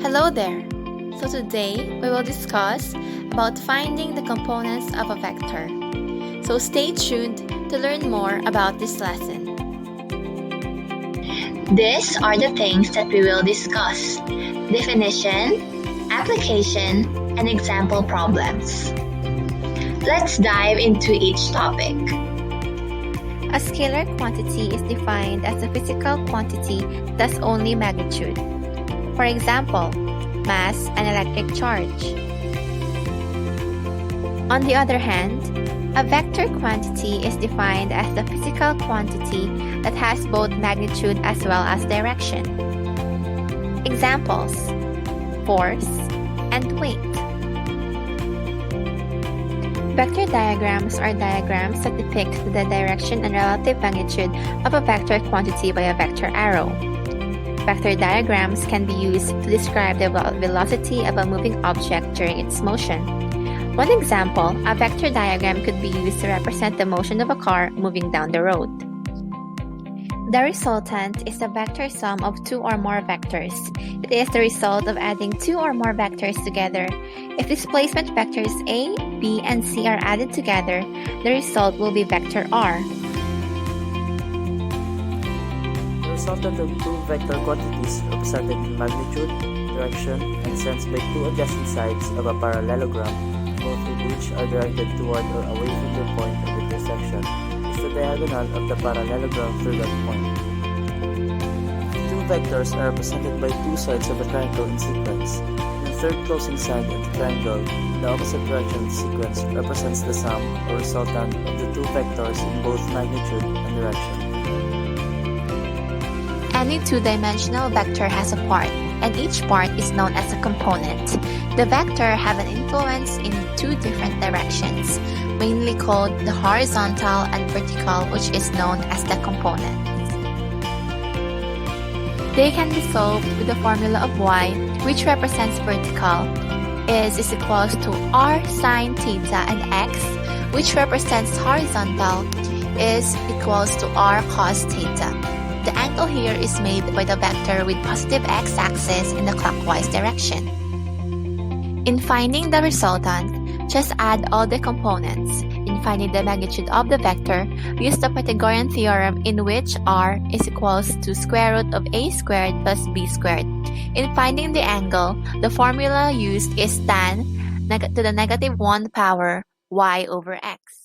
Hello there! So today we will discuss about finding the components of a vector. So stay tuned to learn more about this lesson. These are the things that we will discuss: definition, application, and example problems. Let's dive into each topic. A scalar quantity is defined as a physical quantity thus only magnitude. For example, mass and electric charge. On the other hand, a vector quantity is defined as the physical quantity that has both magnitude as well as direction. Examples: force and weight. Vector diagrams are diagrams that depict the direction and relative magnitude of a vector quantity by a vector arrow. Vector diagrams can be used to describe the velocity of a moving object during its motion. One example, a vector diagram could be used to represent the motion of a car moving down the road. The resultant is a vector sum of two or more vectors. It is the result of adding two or more vectors together. If displacement vectors A, B, and C are added together, the result will be vector R. The resultant of two vector quantities represented in magnitude, direction, and sense by two adjacent sides of a parallelogram, both of which are directed toward or away from the point of intersection, is the diagonal of the parallelogram through that point. Two vectors are represented by two sides of a triangle in sequence. The third closing side of the triangle, the opposite direction of the sequence, represents the sum or resultant of the two vectors in both magnitude and direction. Any two-dimensional vector has a part, and each part is known as a component. The vector have an influence in two different directions, mainly called the horizontal and vertical, which is known as the component. They can be solved with the formula of y, which represents vertical, is equals to r sine theta, and x, which represents horizontal, is equals to r cos theta. The angle here is made by the vector with positive x-axis in the clockwise direction. In finding the resultant, just add all the components. In finding the magnitude of the vector, use the Pythagorean theorem in which r is equals to square root of a squared plus b squared. In finding the angle, the formula used is tan to the negative 1 power y over x.